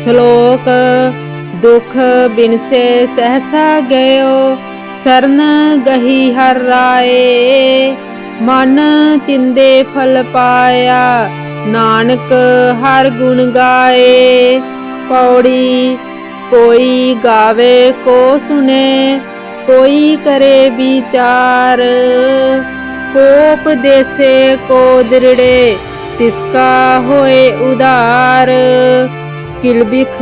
ਸ਼ਲੋਕ ਦੁਖ ਬਿਨਸੇ ਸਹਸਾ ਗਇਓ ਸਰਨ ਗਹੀ ਹਰ ਰਾਏ। ਮਨ ਚਿੰਦੇ ਫਲ ਪਾਇਆ ਨਾਨਕ ਹਰ ਗੁਣ ਗਾਏ। ਪੌੜੀ ਕੋਈ ਗਾਵੇ ਕੋ ਸੁਨੇ ਕੋਈ ਕਰੇ ਵਿਚਾਰ। ਕੋ ਉਪਦੇਸੇ ਕੋ ਦ੍ਰਿੜੇ ਤਿਸਕਾ ਹੋਏ ਉਧਾਰ। ਕਿਲਬਿਖ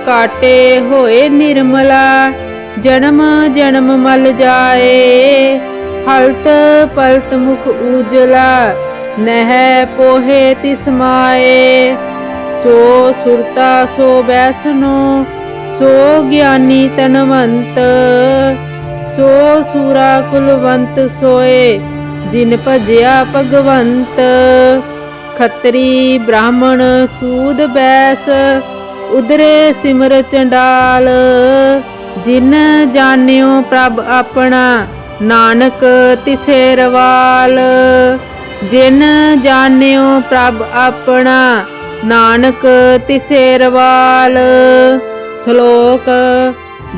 ਕਾਟੇ ਹੋਏ ਨਿਰਮਲਾ ਜਨਮ ਜਨਮ ਮਲ ਜਾਏ। ਹਲਤ ਪਲਤ ਮੁਖ ਉਜਲਾ ਨਹਿ ਪੋਹੇ ਤਿਸ ਮਾਏ। ਸੋ ਸੁਰਤਾ ਸੋ ਬੈਸਨੋ ਸੋ ਗਿਆਨੀ ਤਨਵੰਤ। ਸੋ ਸੂਰਾ ਕੁਲਵੰਤ ਸੋਏ ਜਿਨ ਭਜਿਆ ਭਗਵੰਤ। ਖੱਤਰੀ ਬ੍ਰਾਹਮਣ ਸੂਦ ਬੈਸ ਉਦਰੇ ਸਿਮਰ ਚੰਡਾਲ। ਜਿਨ ਜਾਣਿਓ ਪ੍ਰਭ ਆਪਣਾ ਨਾਨਕ ਤਿਸੇ ਰਵਾਲ। ਜਿਨ ਜਾਣਿਓ ਪ੍ਰਭ ਆਪਣਾ ਨਾਨਕ ਤਿਸੇ ਰਵਾਲ। ਸ਼ਲੋਕ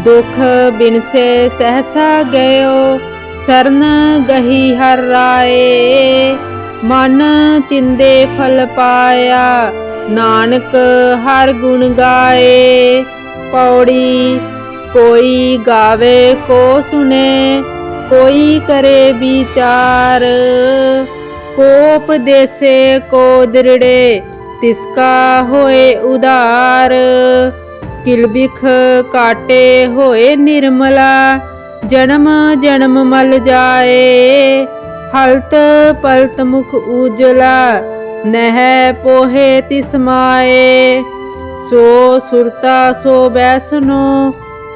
ਦੁਖ ਬਿਨਸੇ ਸਹਸਾ ਗਇਓ ਸਰਨ ਗਹੀ ਹਰ ਰਾਏ। ਮਨ ਚਿੰਦੇ ਫਲ ਪਾਇਆ ਨਾਨਕ ਹਰ ਗੁਣ ਗਾਏ। ਪੌੜੀ ਕੋਈ ਗਾਵੇ ਕੋ ਸੁਨੇ ਕੋਈ ਕਰੇ ਵਿਚਾਰ। ਕੋ ਉਪਦੇਸੇ ਕੋ ਦ੍ਰਿੜੇ ਤਿਸਕਾ ਹੋਏ ਉਧਾਰ। ਕਿਲਬਿਖ ਕਾਟੇ ਹੋਏ ਨਿਰਮਲਾ ਜਨਮ ਜਨਮ ਮਲ ਜਾਏ। ਹਲਤ ਪਲਤ ਮੁਖ ਉਜਲਾ ਨਹਿ ਪੋਹੇ ਤਿਸ ਮਾਏ। ਸੋ ਸੁਰਤਾ ਸੋ ਬੈਸਨੋ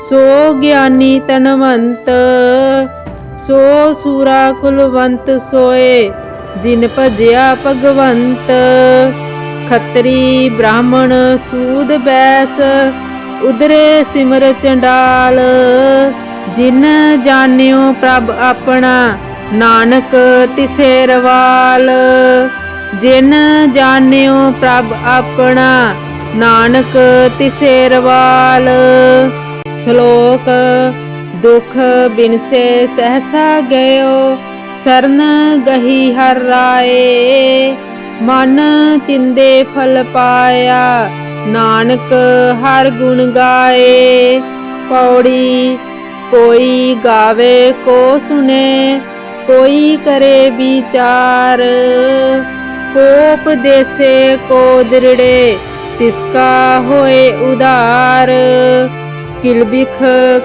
ਸੋ ਗਿਆਨੀ ਤਨਵੰਤ। ਸੋ ਸੂਰਾ ਕੁਲਵੰਤ ਸੋਏ ਜਿਨ ਭਜਿਆ ਭਗਵੰਤ। ਖੱਤਰੀ ਬ੍ਰਾਹਮਣ ਸੂਦ ਬੈਸ ਉਦਰੇ ਸਿਮਰ ਚੰਡਾਲ। ਜਿਨ ਜਾਣਿਓ ਪ੍ਰਭ ਆਪਣਾ ਨਾਨਕ ਤਿਸੇ ਰਵਾਲ। ਜਿਨ ਜਾਣਿਓ ਪ੍ਰਭ ਆਪਣਾ ਨਾਨਕ ਤਿਸੇ ਰਵਾਲ। ਸ਼ਲੋਕ ਦੁਖ ਬਿਨਸੇ ਸਹਸਾ ਗਇਓ ਸਰਨ ਗਹੀ ਹਰ ਰਾਏ। ਮਨ ਚਿੰਦੇ ਫਲ ਪਾਇਆ ਨਾਨਕ ਹਰ ਗੁਣ ਗਾਏ। ਪੌੜੀ ਕੋਈ ਗਾਵੇ ਕੋ ਸੁਨੇ ਕੋਈ ਕਰੇ ਵਿਚਾਰ। ਕੋ ਉਪਦੇਸੇ ਕੋ ਦ੍ਰਿੜੇ ਤਿਸਕਾ ਹੋਏ ਉਧਾਰ। ਕਿਲਬਿਖ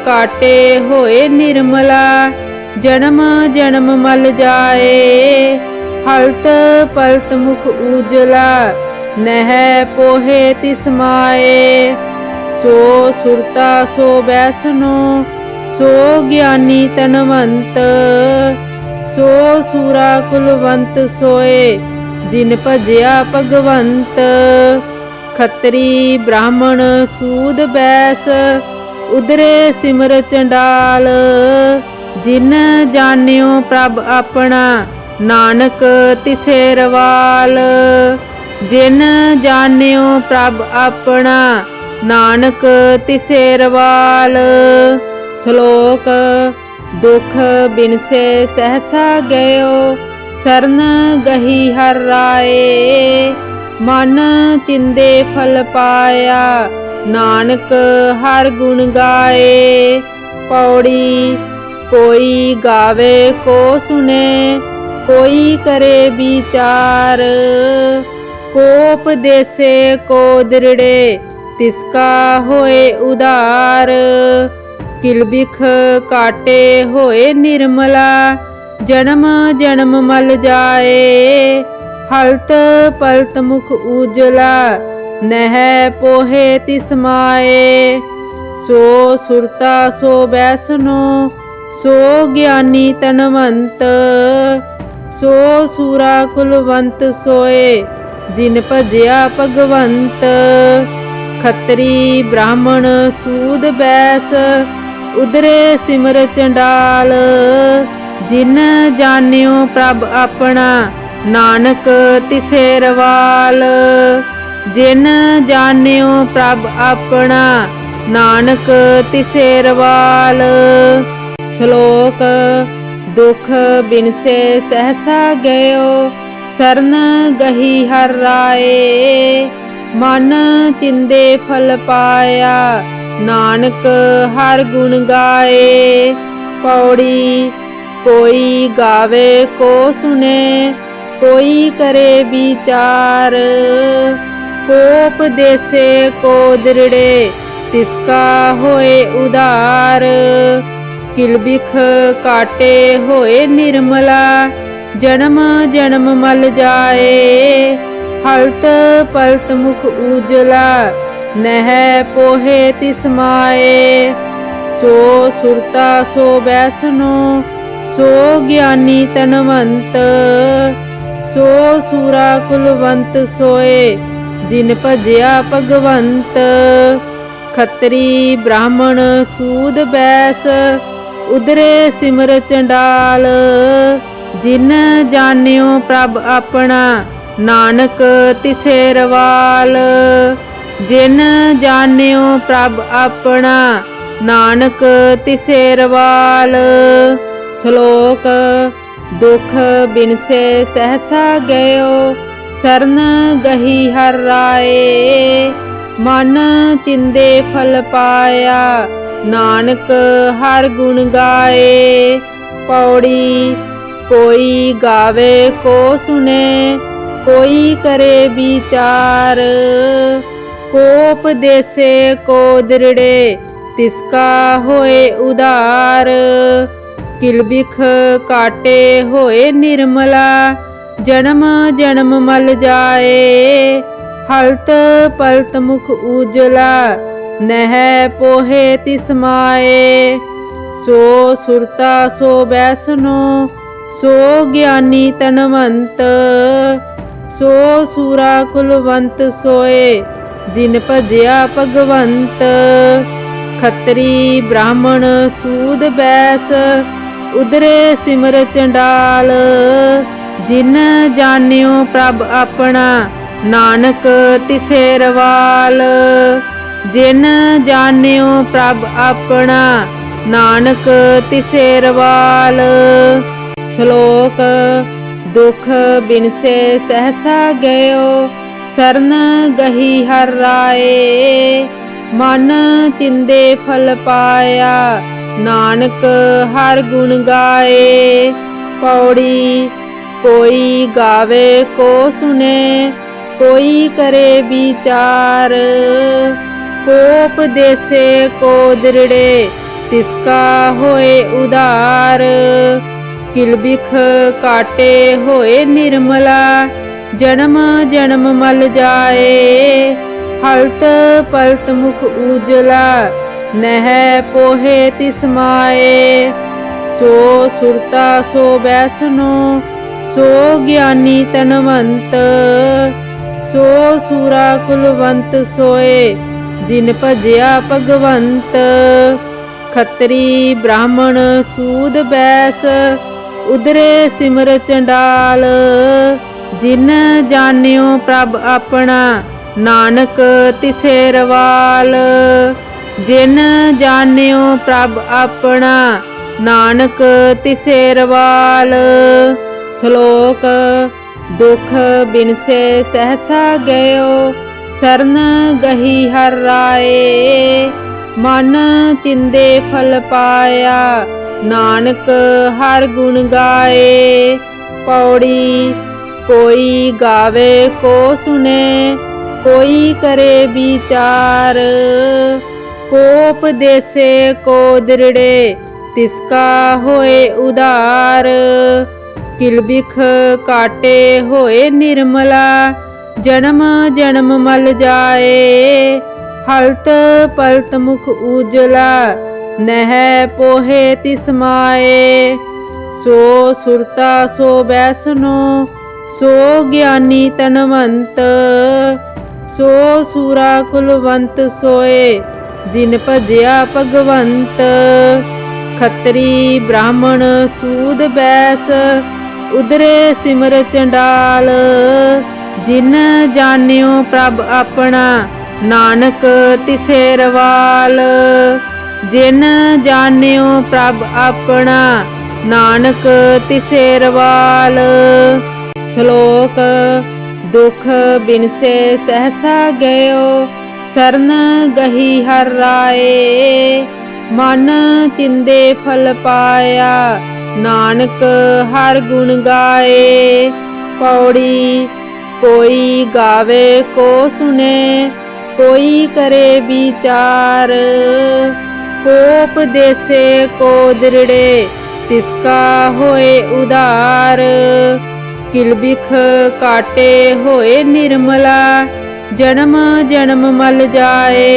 ਕਾਟੇ ਹੋਏ ਨਿਰਮਲਾ ਜਨਮ ਜਨਮ ਮਲ ਜਾਏ। ਹਲਤ ਪਲਤ ਮੁਖ ਉਜਲਾ ਨਹਿ ਪੋਹੇ ਤਿਸ ਮਾਏ। ਸੋ ਸੁਰਤਾ ਸੋ ਬੈਸਨੋ ਸੋ ਗਿਆਨੀ ਤਨਵੰਤ। ਸੋ ਸੂਰਾ ਕੁਲਵੰਤ ਸੋਏ ਜਿਨ ਭਜਿਆ ਭਗਵੰਤ। ਖੱਤਰੀ ਬ੍ਰਾਹਮਣ ਸੂਦ ਬੈਸ ਉਦਰੇ ਸਿਮਰ ਚੰਡਾਲ। ਜਿਨ ਜਾਣਿਓ ਪ੍ਰਭ ਆਪਣਾ ਨਾਨਕ ਤਿਸੇ ਰਵਾਲ। ਜਿਨ ਜਾਣਿਓ ਪ੍ਰਭ ਆਪਣਾ ਨਾਨਕ ਤਿਸੇ ਰਵਾਲ। ਸ਼ਲੋਕ ਦੁਖ ਬਿਨਸੇ ਸਹਸਾ ਗਇਓ ਸਰਨ ਗਹੀ ਹਰ ਰਾਏ। ਮਨ ਚਿੰਦੇ ਫਲ ਪਾਇਆ ਨਾਨਕ ਹਰ ਗੁਣ ਗਾਏ। ਪੌੜੀ ਕੋਈ ਗਾਵੇ ਕੋ ਸੁਨੇ ਕੋਈ ਕਰੇ ਵਿਚਾਰ। ਕੋ ਉਪਦੇਸੇ ਕੋ ਦ੍ਰਿੜੇ ਤਿਸਕਾ ਹੋਏ ਉਧਾਰ। ਕਿਲਬਿਖ ਕਾਟੇ ਹੋਏ ਨਿਰਮਲਾ ਜਨਮ ਜਨਮ ਮਲ ਜਾਏ। ਹਲਤ ਪਲਤ ਮੁਖ ਉਜਲਾ ਨਹਿ ਪੋਹੇ ਤਿਸ ਮਾਏ। ਸੋ ਸੁਰਤਾ ਸੋ ਬੈਸਨੋ ਸੋ ਗਿਆਨੀ ਤਨਵੰਤ। ਸੋ ਸੂਰਾ ਕੁਲਵੰਤ ਸੋਏ ਜਿਨ ਭਜਿਆ ਭਗਵੰਤ। ਖੱਤਰੀ ਬ੍ਰਾਹਮਣ ਸੂਦ ਬੈਸ ਉਦਰੇ ਸਿਮਰ ਚੰਡਾਲ। ਜਿਨ ਜਾਣਿਓ ਪ੍ਰਭ ਆਪਣਾ ਨਾਨਕ ਤਿਸੇ ਰਵਾਲ। जिन जान्यो प्रभ अपना नानक तिसे रवाल। श्लोक दुख बिनसे सहसा गयो सरन गही हर राए। मन चिंदे फल पाया नानक हर गुण गाए। पौड़ी कोई गावे को सुने कोई करे विचार। कोप देसे को दृढ़े तिसका होए उदार। किलबिख काटे होए निर्मला जन्म जन्म मल जाए। हलत पलत मुख उजला नह पोहे तिसमाए। सो सुरता सो बैसनो सो ज्ञानी तनवंत। सो सूरा कुलवंत सोए जिन भजया भगवंत। खत्री ब्राह्मण सूद बैस उदरे सिमर चंडाल। जिन जान्यो प्रभ अपना नानक तिसे रवाल। जिन जान्यो प्रभ अपना नानक तिसे रवाल। श्लोक दुख बिनसे सहसा गयो सरन गही हर राए। मन चिंदे फल पाया नानक हर गुण गाए। पौड़ी कोई गावे को सुने कोई करे विचार। कोप देसे को दृढ़े तिसका होए उदार। किलबिख काटे होए निर्मला जन्म जन्म मल जाए। हलत पलत मुख उजला नह पोहे तिसमाए। सो सुरता सो बैसनो सो ज्ञानी तनवंत। सो सूरा कुलवंत सोए जिन भजया भगवंत। खत्री ब्राह्मण सूद बैस उदरे सिमर चंडाल। जिन जान्यो प्रभ अपना नानक तिसे रवाल। जिन जान्यो प्रभ अपना नानक तिसे रवाल। श्लोक दुख बिनसे सहसा गयो सरन गही हर राए। मन चिंदे फल पाया नानक हर गुण गाए। पौड़ी कोई गावे को सुने कोई करे विचार। कोप देसे को दृढ़े तिसका होए उदार। किलबिख काटे होए निर्मला जन्म जन्म मल जाए। हलत पलत मुख उजला नह पोहे तिसमाए। सो सुरता सो बैसनो सो ज्ञानी तनवंत। सो सूरा कुलवंत सोए जिन भजया भगवंत। खत्री ब्राह्मण सूद बैस उदरे सिमर चंडाल। जिन जान्यो प्रभ अपना नानक तिसे रवाल। जिन जान्यो प्रभ अपना नानक तिसे रवाल। श्लोक दुख बिनसे सहसा गयो सरन गही हर राए। मन चिंदे फल पाया नानक हर गुण गाए। पौड़ी कोई गावे को सुने कोई करे विचार। कोप देसे को दृढ़े तिसका होए उदार। किलबिख काटे होए निर्मला जन्म जन्म मल जाए। हलत पलत मुख उजला नह पोहे तिसमाए। सो सुरता सो बैसनो सो ज्ञानी तनवंत। सो सूरा कुलवंत सोए जिन भजया भगवंत। खत्री ब्राह्मण सूद बैस उदरे सिमर चंडाल। जिन जानियो प्रभ अपना नानक तिसे रवाल। जिन जानियो प्रभ अपना नानक तिसे रवाल। श्लोक दुख बिनसे सहसा गयो सरन गही हर राए। मन चिंदे फल पाया नानक हर गुण गाए। पौड़ी कोई गावे को सुने कोई करे विचार। को उपदेसे को दृढ़े तिसका होए उदार। किलबिख काटे होए निर्मला जन्म जन्म मल जाए।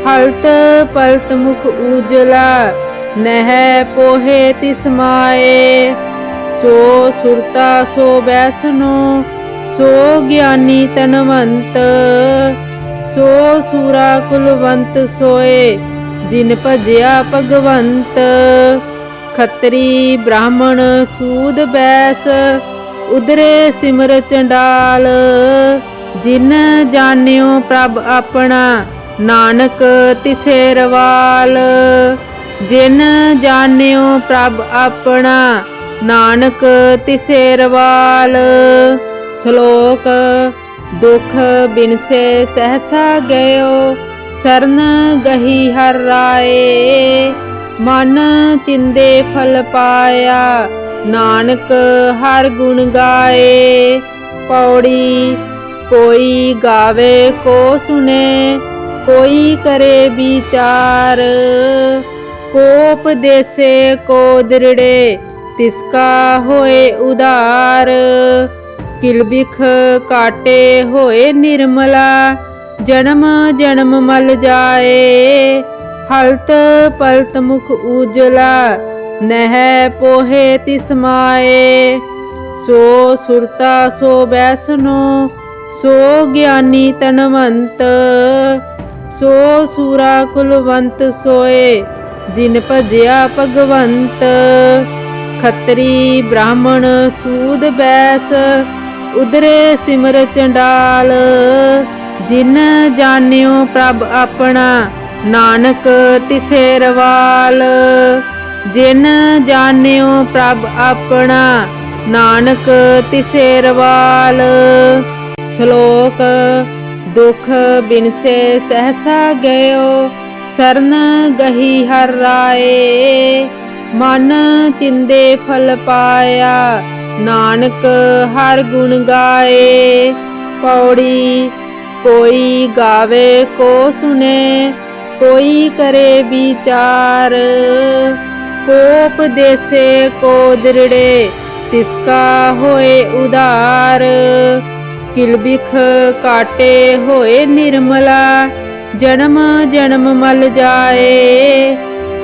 हलत पलत मुख उजला नह पोहे तिसमाए। सो सुरता सो बैसनो सो ज्ञानी तनवंत। सो सूरा कुलवंत सोए जिन भजया भगवंत। खत्री ब्राह्मण सूद बैस उदरे सिमर चंडाल। जिन जानियो प्रभ अपना नानक तिसे रवाल। जिन जानियो प्रभ अपना नानक तिसे रवाल। श्लोक दुख बिनसे सहसा गयो सरन गही हर राए। मन चिंदे फल पाया नानक हर गुण गाए। पौड़ी कोई गावे को सुने कोई करे विचार। को उपदेसे को दृढ़े तिसका होए उदार। किलबिख काटे होए निर्मला जन्म जन्म मल जाए। हलत पलत मुख उजला नह पोहे तिसमाए। सो सुरता सो बैसनो सो ज्ञानी तनवंत। सो सूरा कुलवंत सोए जिन भजया भगवंत। खत्री ब्राह्मण सूद बैस उदरे सिमर चंडाल। जिन जानियो प्रभ अपना नानक तिसे रवाल। जिन जानियो प्रभ अपना नानक तिसे रवाल। श्लोक दुख बिनसे सहसा गयो सरन गही हर राए। मन चिंदे फल पाया नानक हर गुण गाए। पौड़ी कोई गावे को सुने कोई करे विचार। को उपदेसे को दृढ़े तिसका होए उदार। किलबिख काटे होए निर्मला जन्म जन्म मल जाए।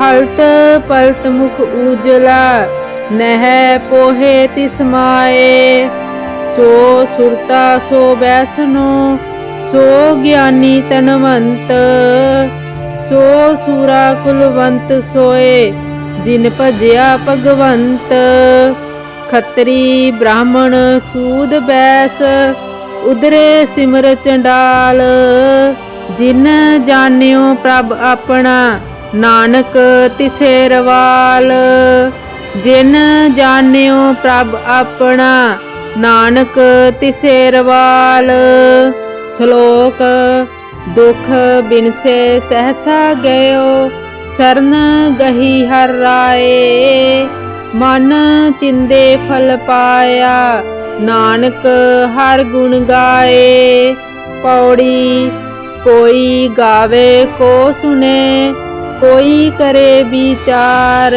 हलत पलत मुख उजला नह पोहे तिसमाए। सो सुरता सो बैसनो सो ज्ञानी तनवंत। सो सूरा कुलवंत सोए जिन भजया भगवंत। खत्री ब्राह्मण सूद बैस उदरे सिमर चंडाल। जिन जानियो प्रभ अपना नानक तिसे रवाल। जिन जानियो प्रभ अपना नानक तिसे रवाल। श्लोक दुख बिनसे सहसा गयो सरन गही हर राए। मन चिंदे फल पाया नानक हर गुण गाए। पौड़ी कोई गावे को सुने कोई करे विचार।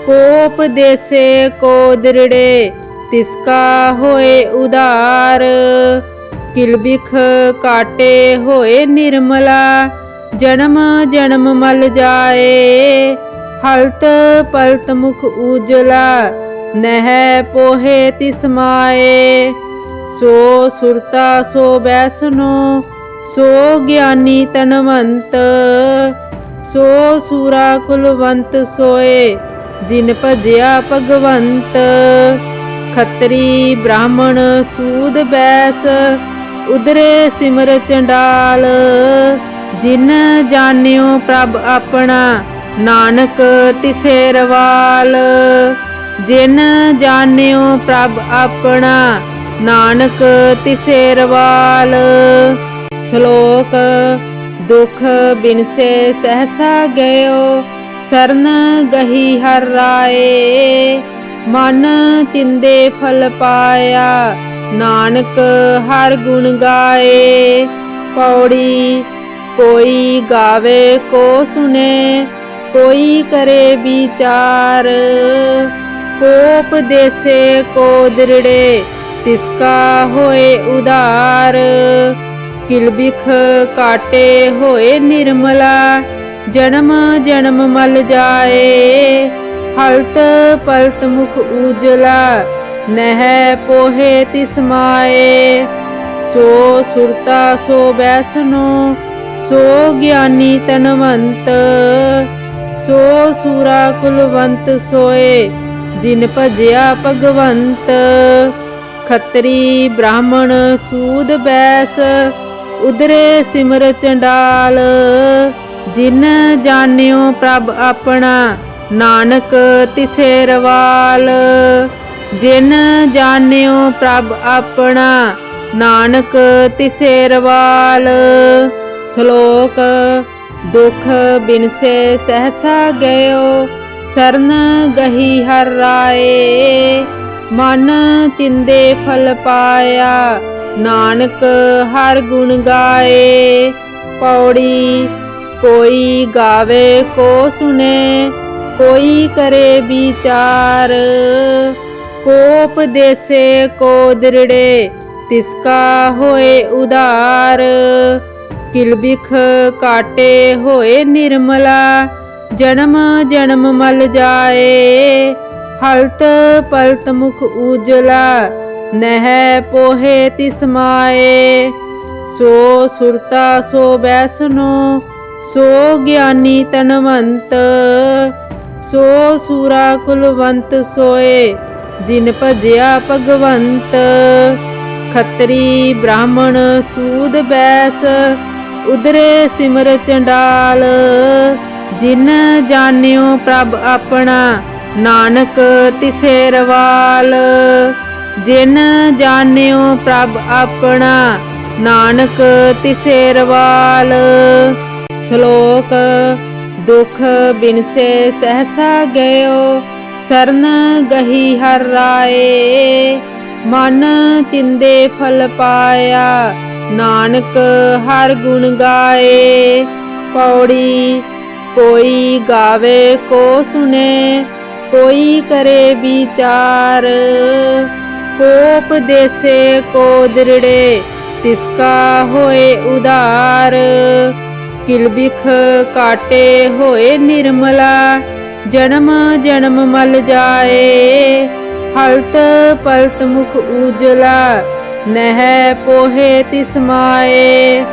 को उपदेसे को दृढ़े तिसका होए उदार। किलबिख काटे होए निर्मला जन्म जन्म मल जाए। हलत पलत मुख उजला नह पोहे तिसमाए। सो सुरता सो बैसनो सो ज्ञानी तनवंत। सो सूरा कुलवंत सोए जिन भजया भगवंत। ਖੱਤਰੀ ਬ੍ਰਾਹਮਣ ਸੂਦ ਬੈਸ ਉਦਰੇ ਸਿਮਰ ਚੰਡਾਲ। ਜਿਨ ਜਾਣਿਓ ਪ੍ਰਭ ਆਪਣਾ ਨਾਨਕ ਤਿਸੇ ਰਵਾਲ। ਜਿਨ ਜਾਣਿਓ ਪ੍ਰਭ ਆਪਣਾ ਨਾਨਕ ਤਿਸੇ ਰਵਾਲ। ਸ਼ਲੋਕ ਦੁਖ ਬਿਨਸੇ ਸਹਸਾ ਗਇਓ ਸਰਨ ਗਹੀ ਹਰ ਰਾਏ। ਮਨ ਚਿੰਦੇ ਫਲ ਪਾਇਆ ਨਾਨਕ ਹਰ ਗੁਣ ਗਾਏ। ਪੌੜੀ ਕੋਈ ਗਾਵੇ ਕੋ ਸੁਨੇ ਕੋਈ ਕਰੇ ਵਿਚਾਰ। ਕੋ ਉਪਦੇਸੇ ਕੋ ਦ੍ਰਿੜੇ ਤਿਸਕਾ ਹੋਏ ਉਧਾਰ। ਕਿਲਬਿਖ ਕਾਟੇ ਹੋਏ ਨਿਰਮਲਾ ਜਨਮ ਜਨਮ ਮਲ ਜਾਏ। ਹਲਤ ਪਲਤ ਮੁਖ ਉਜਲਾ ਨਹਿ ਪੋਹੇ ਤਿਸ ਮਾਏ। ਸੋ ਸੁਰਤਾ ਸੋ ਬੈਸਨੋ ਸੋ ਗਿਆਨੀ ਤਨਵੰਤ। ਸੋ ਸੂਰਾ ਕੁਲਵੰਤ ਸੋਏ ਜਿਨ ਭਜਿਆ ਭਗਵੰਤ। ਖੱਤਰੀ ਬ੍ਰਾਹਮਣ ਸੂਦ ਬੈਸ ਉਦਰੇ ਸਿਮਰ ਚੰਡਾਲ। ਜਿਨ ਜਾਣਿਓ ਪ੍ਰਭ ਆਪਣਾ ਨਾਨਕ ਤਿਸੇ ਰਵਾਲ। ਜਿਨ ਜਾਣਿਓ ਪ੍ਰਭ ਆਪਣਾ ਨਾਨਕ ਤਿਸੇ ਰਵਾਲ। ਸ਼ਲੋਕ ਦੁਖ ਬਿਨਸੇ ਸਹਸਾ ਗਇਓ ਸਰਨ ਗਹੀ ਹਰ ਰਾਏ। ਮਨ ਚਿੰਦੇ ਫਲ ਪਾਇਆ ਨਾਨਕ ਹਰ ਗੁਣ ਗਾਏ। ਪੌੜੀ ਕੋਈ ਗਾਵੇ ਕੋ ਸੁਨੇ ਕੋਈ ਕਰੇ ਵਿਚਾਰ। ਕੋ ਉਪਦੇਸੇ ਕੋ ਦ੍ਰਿੜੇ ਤਿਸਕਾ ਹੋਏ ਉਧਾਰ। ਕਿਲਬਿਖ ਕਾਟੇ ਹੋਏ ਨਿਰਮਲਾ ਜਨਮ ਜਨਮ ਮਲ ਜਾਏ। ਹਲਤ ਪਲਤ ਮੁਖ ਉਜਲਾ ਨਹਿ ਪੋਹੇ ਤਿਸ ਮਾਏ। ਸੋ ਸੁਰਤਾ ਸੋ ਬੈਸਨੋ ਸੋ ਗਿਆਨੀ ਤਨਵੰਤ। ਸੋ ਸੂਰਾ ਕੁਲਵੰਤ ਸੋਏ ਜਿਨ ਭਜਿਆ ਭਗਵੰਤ। ਖੱਤਰੀ ਬ੍ਰਾਹਮਣ ਸੂਦ ਬੈਸ ਉਦਰੇ ਸਿਮਰ ਚੰਡਾਲ। ਜਿਨ ਜਾਣਿਓ ਪ੍ਰਭ ਆਪਣਾ ਨਾਨਕ ਤਿਸੇ ਰਵਾਲ। ਜਿਨ ਜਾਣਿਓ ਪ੍ਰਭ ਆਪਣਾ ਨਾਨਕ ਤਿਸੇ ਰਵਾਲ। ਸ਼ਲੋਕ ਦੁਖ ਬਿਨਸੇ ਸਹਸਾ ਗਇਓ ਸਰਨ ਗਹੀ ਹਰ ਰਾਏ। ਮਨ ਚਿੰਦੇ ਫਲ ਪਾਇਆ ਨਾਨਕ ਹਰ ਗੁਣ ਗਾਏ। ਪੌੜੀ ਕੋਈ ਗਾਵੇ ਕੋ ਸੁਨੇ ਕੋਈ ਕਰੇ ਵਿਚਾਰ। ਕੋ ਉਪਦੇਸੇ ਕੋ ਦ੍ਰਿੜੇ ਤਿਸਕਾ ਹੋਏ ਉਧਾਰ। ਕਿਲਬਿਖ ਕਾਟੇ ਹੋਏ ਨਿਰਮਲਾ ਜਨਮ ਜਨਮ ਮਲ ਜਾਏ। ਹਲਤ ਪਲਤ ਮੁਖ ਉਜਲਾ ਨਹਿ ਪੋਹੇ ਤਿਸ ਮਾਏ।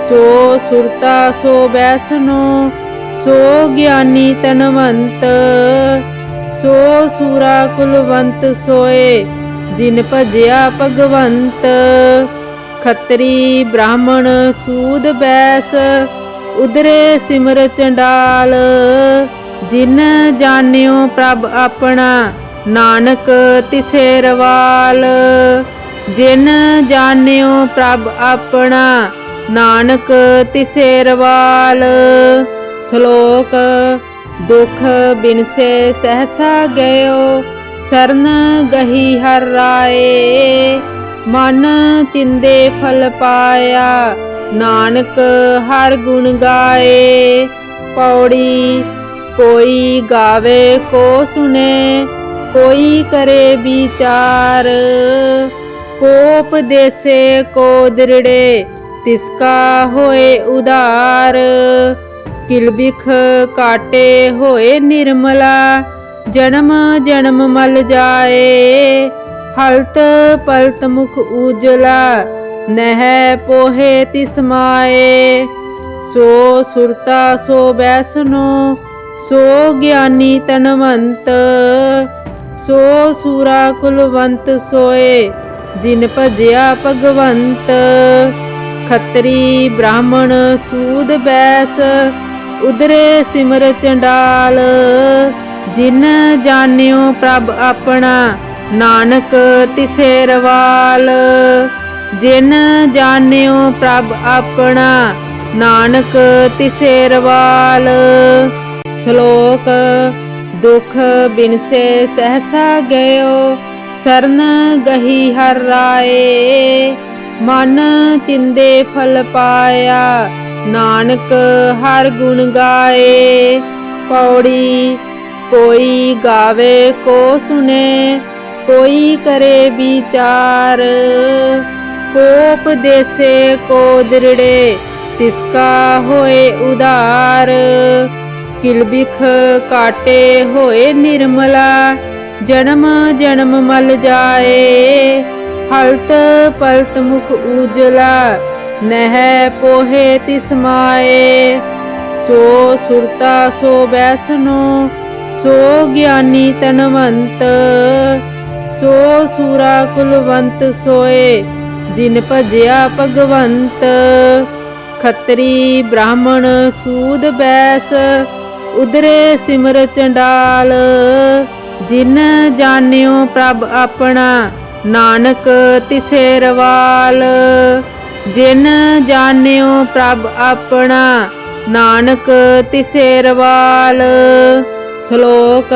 ਸੋ ਸੁਰਤਾ ਸੋ ਬੈਸਨੋ ਸੋ ਗਿਆਨੀ ਤਨਵੰਤ। ਸੋ ਸੂਰਾ ਕੁਲਵੰਤ ਸੋਏ ਜਿਨ ਭਜਿਆ ਭਗਵੰਤ। ਖੱਤਰੀ ਬ੍ਰਾਹਮਣ ਸੂਦ ਬੈਸ ਉਦਰੇ ਸਿਮਰ ਚੰਡਾਲ। ਜਿਨ ਜਾਣਿਓ ਪ੍ਰਭ ਆਪਣਾ ਨਾਨਕ ਤਿਸੇ ਰਵਾਲ। ਜਿਨ ਜਾਣਿਓ ਪ੍ਰਭ ਆਪਣਾ ਨਾਨਕ ਤਿਸੇ ਰਵਾਲ। ਸ਼ਲੋਕ ਦੁਖ ਬਿਨਸੇ ਸਹਸਾ ਗਇਓ ਸਰਨ ਗਹੀ ਹਰ ਰਾਏ। ਮਨ ਚਿੰਦੇ ਫਲ ਪਾਇਆ ਨਾਨਕ ਹਰ ਗੁਣ ਗਾਏ। ਪੌੜੀ ਕੋਈ ਗਾਵੇ ਕੋ ਸੁਨੇ ਕੋਈ ਕਰੇ ਵਿਚਾਰ। ਕੋ ਉਪਦੇਸੇ ਕੋ ਦ੍ਰਿੜੇ ਤਿਸਕਾ ਹੋਏ ਉਧਾਰ। ਕਿਲਬਿਖ ਕਾਟੇ ਹੋਏ ਨਿਰਮਲਾ ਜਨਮ ਜਨਮ ਮਲ ਜਾਏ। ਹਲਤ ਪਲਤ ਮੁਖ ਉਜਲਾ ਨਹਿ ਪੋਹੇ ਤਿਸ ਮਾਏ। ਸੋ ਸੁਰਤਾ ਸੋ ਬੈਸਨੋ ਸੋ ਗਿਆਨੀ ਤਨਵੰਤ। ਸੋ ਸੂਰਾ ਕੁਲਵੰਤ ਸੋਏ ਜਿਨ ਭਜਿਆ ਭਗਵੰਤ। ਖੱਤਰੀ ਬ੍ਰਾਹਮਣ ਸੂਦ ਬੈਸ ਉਦਰੇ ਸਿਮਰ ਚੰਡਾਲ। ਜਿਨ ਜਾਣਿਓ ਪ੍ਰਭ ਆਪਣਾ ਨਾਨਕ ਤਿਸੇ ਰਵਾਲ। ਜਿਨ ਜਾਣਿਓ ਪ੍ਰਭ ਆਪਣਾ ਨਾਨਕ ਤਿਸੇ ਰਵਾਲ। ਸ਼ਲੋਕ ਦੁਖ ਬਿਨਸੇ ਸਹਸਾ ਗਇਓ ਸਰਨ ਗਹੀ ਹਰ ਰਾਏ। ਮਨ ਚਿੰਦੇ ਫਲ ਪਾਇਆ ਨਾਨਕ ਹਰ ਗੁਣ ਗਾਏ। ਪੌੜੀ ਕੋਈ ਗਾਵੇ ਕੋ ਸੁਨੇ ਕੋਈ ਕਰੇ ਵਿਚਾਰ। ਕੋਪ ਦੇਸੇ ਕੋ ਦ੍ਰਿੜੇ ਤਿਸਕਾ ਹੋਏ ਉਧਾਰ। ਕਿਲਬਿਖ ਕਾਟੇ ਹੋਏ ਨਿਰਮਲਾ ਜਨਮ ਜਨਮ ਮਲ ਜਾਏ। ਹਲਤ ਪਲਤ ਮੁਖ ਉਜਲਾ ਨਹਿ ਪੋਹੇ ਤਿਸ ਮਾਏ। ਸੋ ਸੁਰਤਾ ਸੋ ਬੈਸਨੋ ਸੋ ਗਿਆਨੀ ਤਨਵੰਤ। ਸੋ ਸੂਰਾ ਕੁਲਵੰਤ ਸੋਏ ਜਿਨ ਭਜਿਆ ਭਗਵੰਤ। ਖੱਤਰੀ ਬ੍ਰਾਹਮਣ ਸੂਦ ਬੈਸ ਉਦਰੇ ਸਿਮਰ ਚੰਡਾਲ। ਜਿਨ ਜਾਣਿਓ ਪ੍ਰਭ ਆਪਣਾ ਨਾਨਕ ਤਿਸੇ ਰਵਾਲ। ਜਿਨ ਜਾਣਿਓ ਪ੍ਰਭ ਆਪਣਾ ਨਾਨਕ ਤਿਸੇ ਰਵਾਲ। ਸ਼ਲੋਕ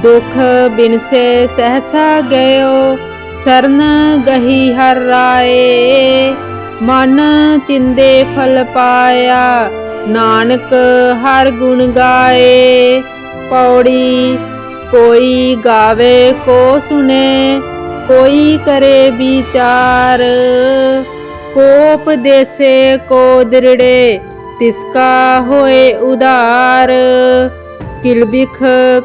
ਦੁਖ ਬਿਨਸੇ ਸਹਸਾ ਗਇਓ ਸਰਨ ਗਹੀ ਹਰ ਰਾਏ। ਮਨ ਚਿੰਦੇ ਫਲ ਪਾਇਆ ਨਾਨਕ ਹਰ ਗੁਣ ਗਾਏ। ਪੌੜੀ ਕੋਈ ਗਾਵੇ ਕੋ ਸੁਨੇ ਕੋਈ ਕਰੇ ਵਿਚਾਰ। ਕੋਪ ਦੇਸੇ ਕੋ ਦ੍ਰਿੜੇ ਤਿਸਕਾ ਹੋਏ ਉਧਾਰ। ਕਿਲਬਿਖ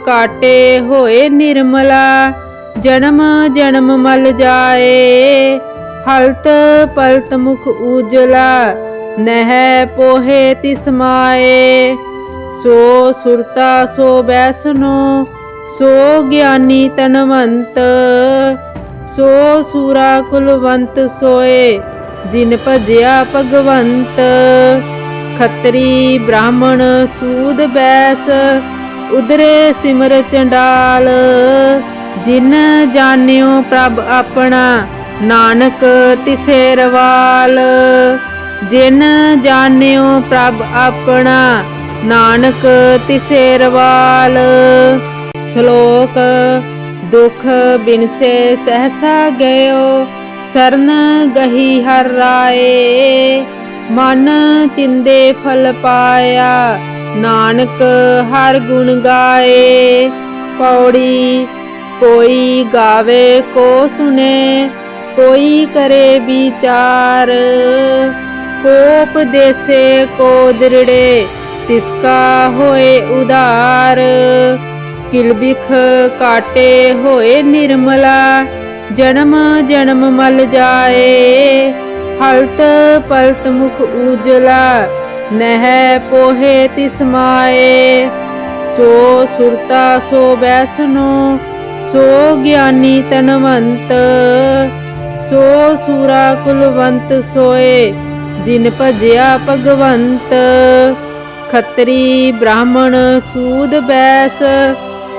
ਕਾਟੇ ਹੋਏ ਨਿਰਮਲਾ ਜਨਮ ਜਨਮ ਮਲ ਜਾਏ। ਹਲਤ ਪਲਤ ਮੁਖ ਉਜਲਾ ਨਹਿ ਪੋਹੇ ਤਿਸ ਮਾਏ। ਸੋ ਸੁਰਤਾ ਸੋ ਬੈਸਨੋ ਸੋ ਗਿਆਨੀ ਤਨਵੰਤ। ਸੋ ਸੂਰਾ ਕੁਲਵੰਤ ਸੋਏ ਜਿਨ ਭਜਿਆ ਭਗਵੰਤ। ਖੱਤਰੀ ਬ੍ਰਾਹਮਣ ਸੂਦ ਬੈਸ ਉਦਰੇ ਸਿਮਰ ਚੰਡਾਲ। ਜਿਨ ਜਾਣਿਓ ਪ੍ਰਭ ਆਪਣਾ ਨਾਨਕ ਤਿਸੇ ਰਵਾਲ। ਜਿਨ ਜਾਣਿਓ ਪ੍ਰਭ ਆਪਣਾ ਨਾਨਕ ਤਿਸੇ ਰਵਾਲ। ਸ਼ਲੋਕ ਦੁਖ ਬਿਨਸੇ ਸਹਸਾ ਗਇਓ ਸਰਨ ਗਹੀ ਹਰ ਰਾਏ। ਮਨ ਚਿੰਦੇ ਫਲ ਪਾਇਆ ਨਾਨਕ ਹਰ ਗੁਣ ਗਾਏ। ਪੌੜੀ ਕੋਈ ਗਾਵੇ ਕੋ ਸੁਨੇ ਕੋਈ ਕਰੇ ਵਿਚਾਰ। ਕੋਪ ਦੇਸੇ ਕੋ ਦ੍ਰਿੜੇ ਤਿਸਕਾ ਹੋਏ ਉਧਾਰ। ਕਿਲਬਿਖ ਕਾਟੇ ਹੋਏ ਨਿਰਮਲਾ ਜਨਮ ਜਨਮ ਮਲ ਜਾਏ। ਹਲਤ ਪਲਤ ਮੁਖ ਉਜਲਾ ਨਹਿ ਪੋਹੇ ਤਿਸ ਮਾਏ। ਸੋ ਸੁਰਤਾ ਸੋ ਬੈਸਨੋ ਸੋ ਗਿਆਨੀ ਤਨਵੰਤ। ਸੋ ਸੂਰਾ ਕੁਲਵੰਤ ਸੋਏ ਜਿਨ ਭਜਿਆ ਭਗਵੰਤ। ਖੱਤਰੀ ਬ੍ਰਾਹਮਣ ਸੂਦ ਬੈਸ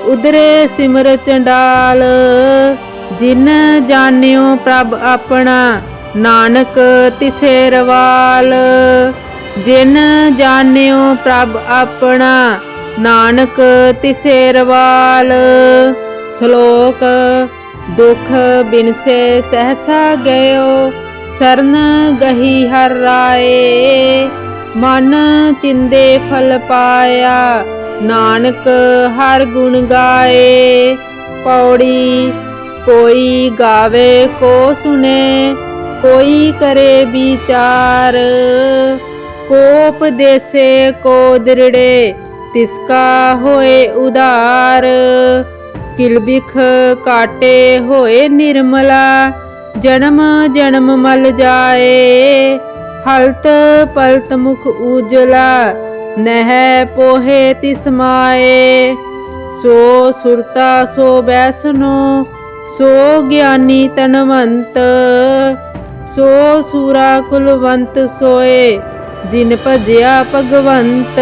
ਉਦਰੇ ਸਿਮਰ ਚੰਡਾਲ। ਜਿਨ ਜਾਣਿਓ ਪ੍ਰਭ ਆਪਣਾ ਨਾਨਕ ਤਿਸੇ ਰਵਾਲ। ਜਿਨ ਜਾਣਿਓ ਪ੍ਰਭ ਆਪਣਾ ਨਾਨਕ ਤਿਸੇ ਰਵਾਲ। ਸ਼ਲੋਕ ਦੁਖ ਬਿਨਸੇ ਸਹਸਾ ਗਇਓ ਸਰਨ ਗਹੀ ਹਰ ਰਾਏ। ਮਨ ਚਿੰਦੇ ਫਲ ਪਾਇਆ ਨਾਨਕ ਹਰ ਗੁਣ ਗਾਏ। ਪੌੜੀ ਕੋਈ ਗਾਵੇ ਕੋ ਸੁਨੇ ਕੋਈ ਕਰੇ ਵਿਚਾਰ। ਕੋਪ ਦੇਸੇ ਕੋ ਦ੍ਰਿੜੇ ਤਿਸਕਾ ਹੋਏ ਉਧਾਰ। ਕਿਲਬਿਖ ਕਾਟੇ ਹੋਏ ਨਿਰਮਲਾ ਜਨਮ ਜਨਮ ਮਲ ਜਾਏ। ਹਲਤ ਪਲਤ ਮੁਖ ਉਜਲਾ ਨਹਿ ਪੋਹੇ ਤਿਸ ਮਾਏ। सो सुरता सो बैसनो सो ज्ञानी तनवंत सो सूरा कुलवंत सोए जिन भजिया भगवंत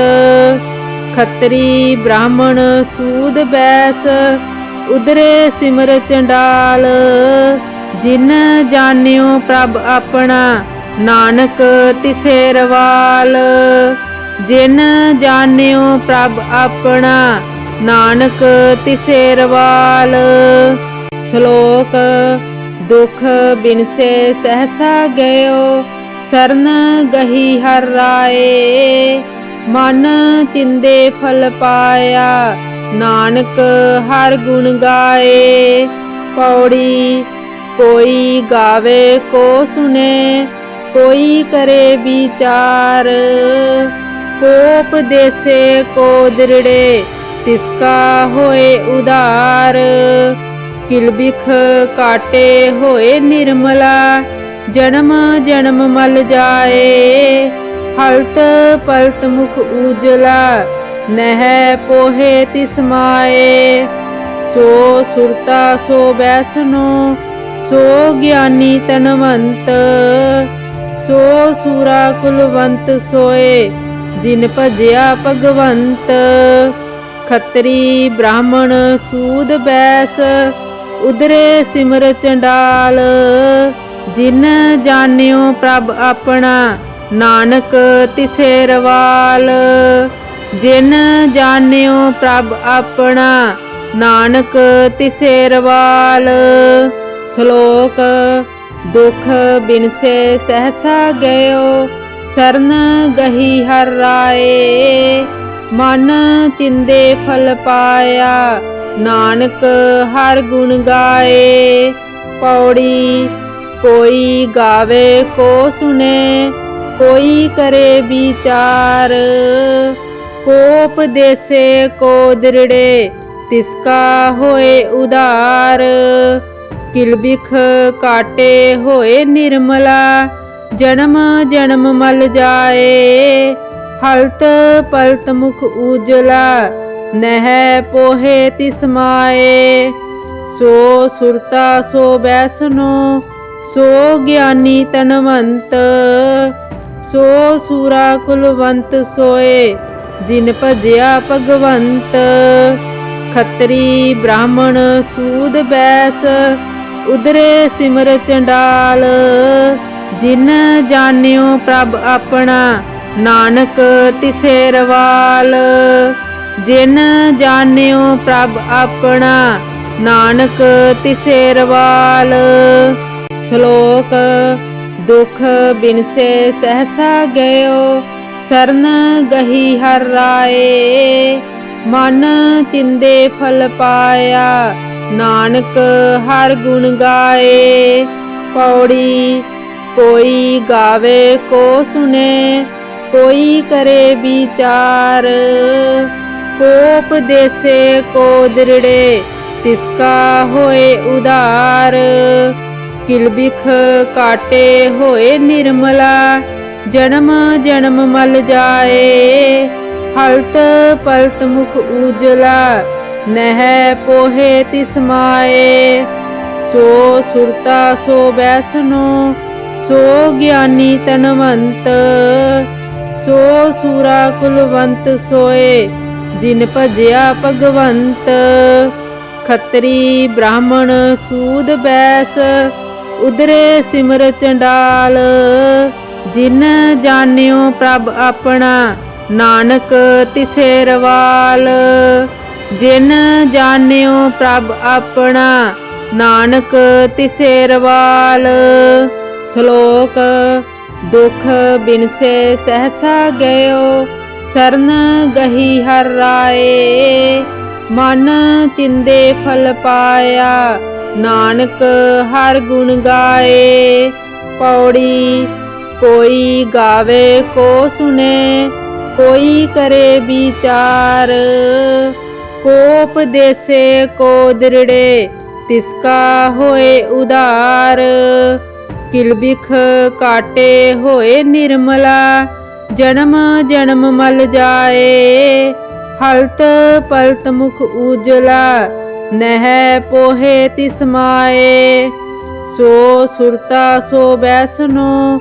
खत्री ब्राह्मण सूद बैस उदरे सिमर चंडाल जिन जानियो प्रभ अपना नानक तिसेरवाल जिन जानियो प्रभ अपना नानक तिसेरवाल। श्लोक दुख बिनसे सहसा गयो सरन गही हर राय मन चिंदे फल पाया नानक हर गुण गाए। पौड़ी कोई गावे को सुने कोई करे विचार कोप देसे को दृढ़े तिसका होए उदार। किलबिख काटे होए निर्मला जन्म जन्म मल जाए हलत पलत मुख उजला नह पोहे तिसमाए। सो सुरता सो बैसनो सो ज्ञानी तनवंत सो सूरा कुलवंत सोए जिन भजिया भगवंत खत्री ब्राह्मण सूद बैस उदरे सिमर चंडाल जिन जानियो प्रभ अपना नानक तिसेरवाल जिन जानियो प्रभ अपना नानक तिसेरवाल। श्लोक दुख बिनसे सहसा गयो सरन गही हर राय मन चिंदे फल पाया नानक हर गुण गाए। पौड़ी कोई गावे को सुने कोई करे विचार कोप देसे को दृढ़े तिसका होए उदार। किलबिख काटे होए निर्मला जन्म जन्म मल जाए हलत पलत मुख उजला नह पोहे तिसमाए। सो सुरता सो बैसनो सो ज्ञानी तनवंत सो सूरा कुलवंत सोए जिन भजिया भगवंत खत्री ब्राह्मण सूद बैस उदरे सिमर चंडाल जिन जानियो प्रभ अपना नानक तिसेरवाल जिन जानियो प्रभ अपना नानक तिसेरवाल। श्लोक दुख बिनसे सहसा गयो सरन गही हर राय मन चिंदे फल पाया नानक हर गुण गाए। पौड़ी कोई गावे को सुने कोई करे विचार कोप देसे को दृढ़े तिसका होए उदार। किलबिख काटे होए निर्मला जन्म जन्म मल जाए हलत पलत मुख उजला नह पोहे तिसमाए। सो सुरता सो बैसनो सो ज्ञानी तनवंत सो सूरा कुलवंत सोए जिन भजिया भगवंत खत्री ब्राह्मण सूद बैस उदरे सिमर चंडाल जिन जानियो प्रभ अपना नानक तिसेरवाल जिन जानियो प्रभ अपना नानक तिसेरवाल। श्लोक दुख बिनसे सहसा गयो सरन गही हर राय मन चिंदे फल पाया नानक हर गुण गाए। पौड़ी कोई गावे को सुने कोई करे विचार कोप देसे को दृढ़े तिसका होए उदार। किलबिख काटे होए निर्मला जन्म जन्म मल जाए हलत पलत मुख उजला, नह पोहे तिस माए। सो सुरता सो बैसनो,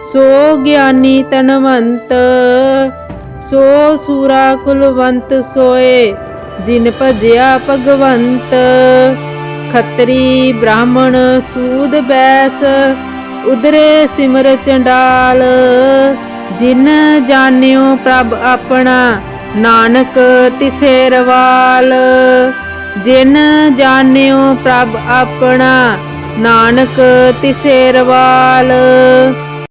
सो ज्ञानी तनवंत। सो सूरा कुलवंत सोए, जिन भजिया भगवंत। खत्री ब्राह्मण सूद बैस, उदरे सिमर चंडाल। जिन जान्यो प्रभ अपना, नानक तिसे रवाल। जिन जान्यो प्रभ अपना, नानक तिसे रवाल।